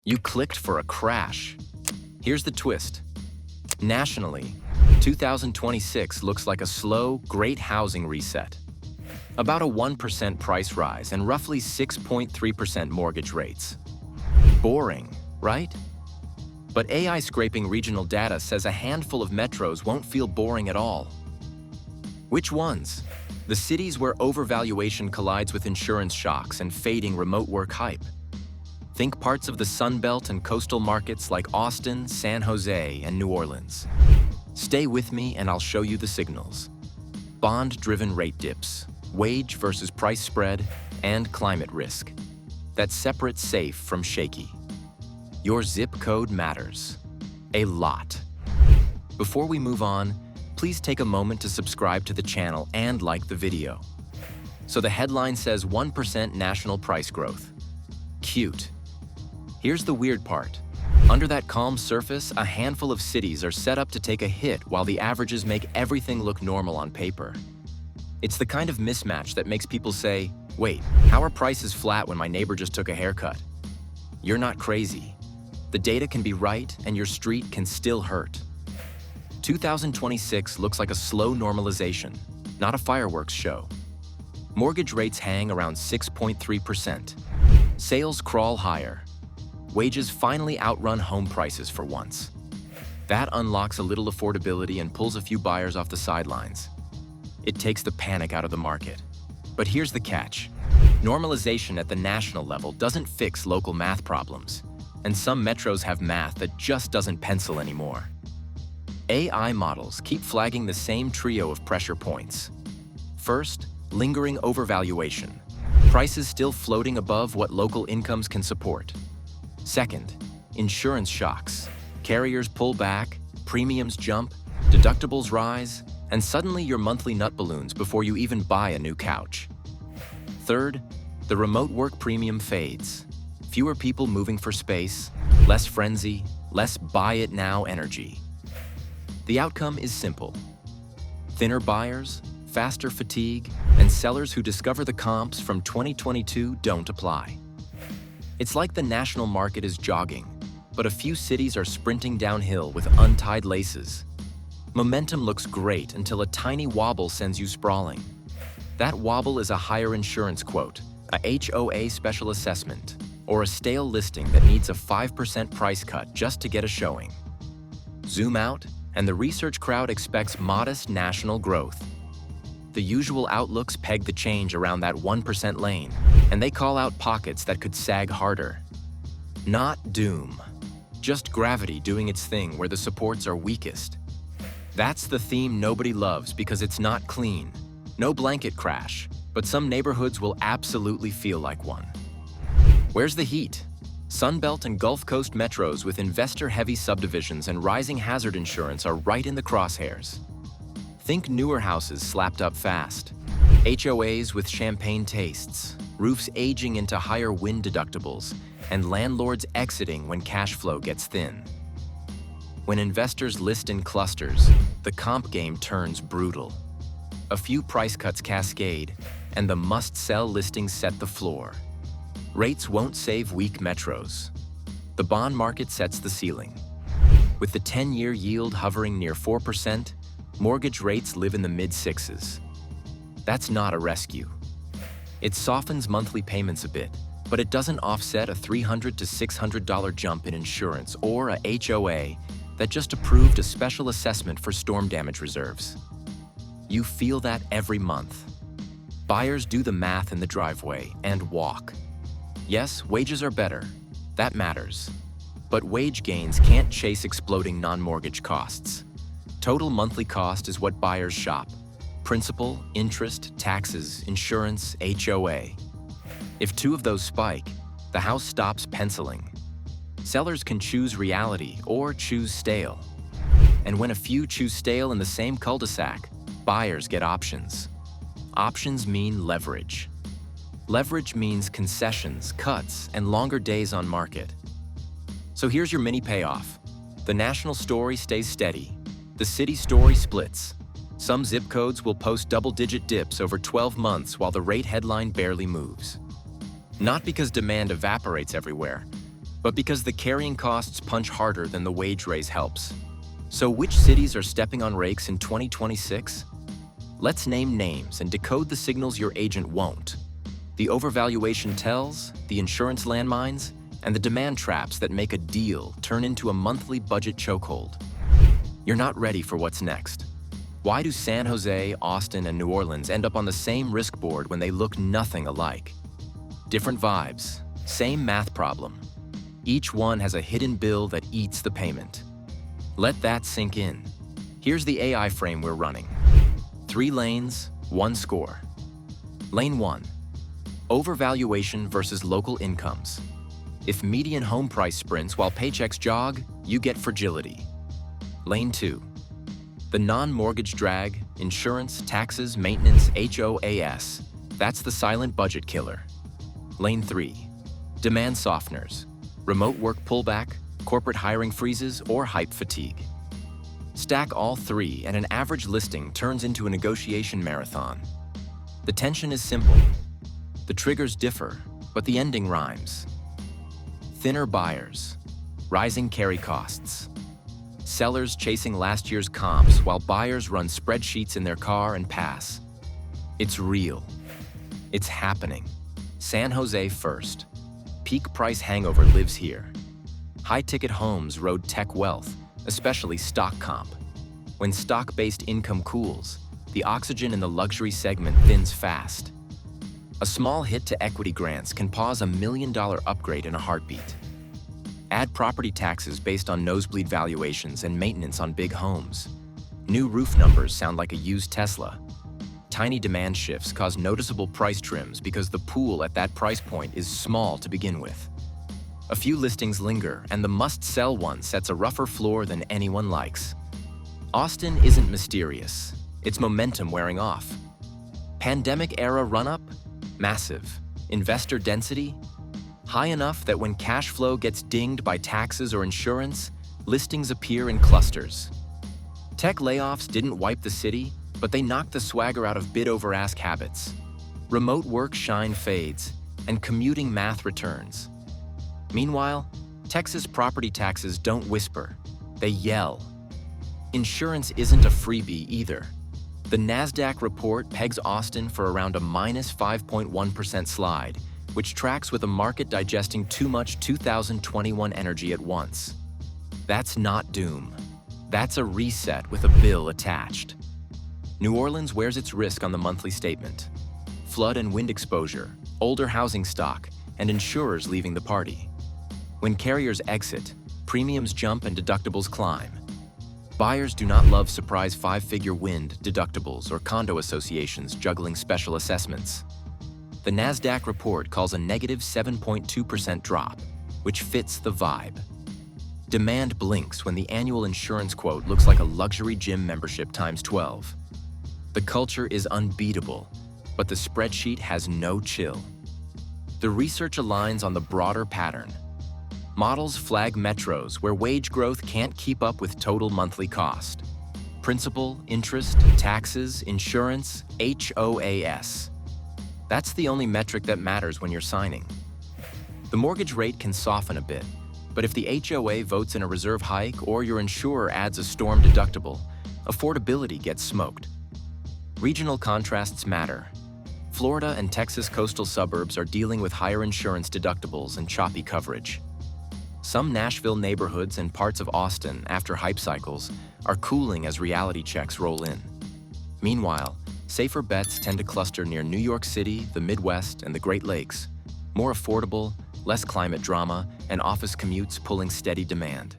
You clicked for a crash. Here's the twist. Nationally, 2026 looks like a slow, great housing reset. About a 1% price rise and roughly 6.3% mortgage rates. Boring, right? But AI scraping regional data says a handful of metros won't feel boring at all. Which ones? The cities where overvaluation collides with insurance shocks and fading remote work hype. Think parts of the Sun Belt and coastal markets like Austin, San Jose, and New Orleans. Stay with me and I'll show you the signals. Bond-driven rate dips, wage versus price spread, and climate risk. That separates safe from shaky. Your zip code matters. A lot. Before we move on, please take a moment to subscribe to the channel and like the video. So the headline says 1% national price growth. Cute. Here's the weird part. Under that calm surface, a handful of cities are set up to take a hit while the averages make everything look normal on paper. It's the kind of mismatch that makes people say, wait, how are prices flat when my neighbor just took a haircut? You're not crazy. The data can be right and your street can still hurt. 2026 looks like a slow normalization, not a fireworks show. Mortgage rates hang around 6.3%. Sales crawl higher. Wages finally outrun home prices for once. That unlocks a little affordability and pulls a few buyers off the sidelines. It takes the panic out of the market. But here's the catch. Normalization at the national level doesn't fix local math problems, and some metros have math that just doesn't pencil anymore. AI models keep flagging the same trio of pressure points. First, lingering overvaluation. Prices still floating above what local incomes can support. Second, insurance shocks. Carriers pull back, premiums jump, deductibles rise, and suddenly your monthly nut balloons before you even buy a new couch. Third, the remote work premium fades. Fewer people moving for space, less frenzy, less buy it now energy. The outcome is simple. Thinner buyers, faster fatigue, and sellers who discover the comps from 2022 don't apply. It's like the national market is jogging, but a few cities are sprinting downhill with untied laces. Momentum looks great until a tiny wobble sends you sprawling. That wobble is a higher insurance quote, a HOA special assessment, or a stale listing that needs a 5% price cut just to get a showing. Zoom out, and the research crowd expects modest national growth. The usual outlooks peg the change around that 1% lane, and they call out pockets that could sag harder. Not doom, just gravity doing its thing where the supports are weakest. That's the theme nobody loves because it's not clean. No blanket crash, but some neighborhoods will absolutely feel like one. Where's the heat? Sunbelt and Gulf Coast metros with investor-heavy subdivisions and rising hazard insurance are right in the crosshairs. Think newer houses slapped up fast, HOAs with champagne tastes, roofs aging into higher wind deductibles, and landlords exiting when cash flow gets thin. When investors list in clusters, the comp game turns brutal. A few price cuts cascade, and the must-sell listings set the floor. Rates won't save weak metros. The bond market sets the ceiling. With the 10-year yield hovering near 4%, mortgage rates live in the mid-sixes. That's not a rescue. It softens monthly payments a bit, but it doesn't offset a $300 to $600 jump in insurance or a HOA that just approved a special assessment for storm damage reserves. You feel that every month. Buyers do the math in the driveway and walk. Yes, wages are better. That matters. But wage gains can't chase exploding non-mortgage costs. Total monthly cost is what buyers shop. Principal, interest, taxes, insurance, HOA. If two of those spike, the house stops penciling. Sellers can choose reality or choose stale. And when a few choose stale in the same cul-de-sac, buyers get options. Options mean leverage. Leverage means concessions, cuts, and longer days on market. So here's your mini payoff. The national story stays steady. The city story splits. Some zip codes will post double-digit dips over 12 months while the rate headline barely moves. Not because demand evaporates everywhere, but because the carrying costs punch harder than the wage raise helps. So which cities are stepping on rakes in 2026? Let's name names and decode the signals your agent won't. The overvaluation tells, the insurance landmines, and the demand traps that make a deal turn into a monthly budget chokehold. You're not ready for what's next. Why do San Jose, Austin, and New Orleans end up on the same risk board when they look nothing alike? Different vibes, same math problem. Each one has a hidden bill that eats the payment. Let that sink in. Here's the AI frame we're running. 3 lanes, 1 score. Lane 1, overvaluation versus local incomes. If median home price sprints while paychecks jog, you get fragility. Lane 2, the non-mortgage drag, insurance, taxes, maintenance, HOAS. That's the silent budget killer. Lane 3, demand softeners, remote work pullback, corporate hiring freezes, or hype fatigue. Stack all 3 and an average listing turns into a negotiation marathon. The tension is simple. The triggers differ, but the ending rhymes. Thinner buyers, rising carry costs. Sellers chasing last year's comps while buyers run spreadsheets in their car and pass. It's real. It's happening. San Jose first. Peak price hangover lives here. High-ticket homes erode tech wealth, especially stock comp. When stock-based income cools, the oxygen in the luxury segment thins fast. A small hit to equity grants can pause $1 million upgrade in a heartbeat. Add property taxes based on nosebleed valuations and maintenance on big homes. New roof numbers sound like a used Tesla. Tiny demand shifts cause noticeable price trims because the pool at that price point is small to begin with. A few listings linger, and the must-sell one sets a rougher floor than anyone likes. Austin isn't mysterious. It's momentum wearing off. Pandemic-era run-up? Massive. Investor density? High enough that when cash flow gets dinged by taxes or insurance, listings appear in clusters. Tech layoffs didn't wipe the city, but they knocked the swagger out of bid-over-ask habits. Remote work shine fades, and commuting math returns. Meanwhile, Texas property taxes don't whisper, they yell. Insurance isn't a freebie either. The NASDAQ report pegs Austin for around a minus 5.1% slide, which tracks with a market digesting too much 2021 energy at once. That's not doom. That's a reset with a bill attached. New Orleans wears its risk on the monthly statement. Flood and wind exposure, older housing stock, and insurers leaving the party. When carriers exit, premiums jump and deductibles climb. Buyers do not love surprise 5-figure wind, deductibles, or condo associations juggling special assessments. The NASDAQ report calls a negative 7.2% drop, which fits the vibe. Demand blinks when the annual insurance quote looks like a luxury gym membership times 12. The culture is unbeatable, but the spreadsheet has no chill. The research aligns on the broader pattern. Models flag metros where wage growth can't keep up with total monthly cost. Principal, interest, taxes, insurance, HOAS. That's the only metric that matters when you're signing. The mortgage rate can soften a bit, but if the HOA votes in a reserve hike or your insurer adds a storm deductible, affordability gets smoked. Regional contrasts matter. Florida and Texas coastal suburbs are dealing with higher insurance deductibles and choppy coverage. Some Nashville neighborhoods and parts of Austin, after hype cycles, are cooling as reality checks roll in. Meanwhile, safer bets tend to cluster near New York City, the Midwest, and the Great Lakes. More affordable, less climate drama, and office commutes pulling steady demand.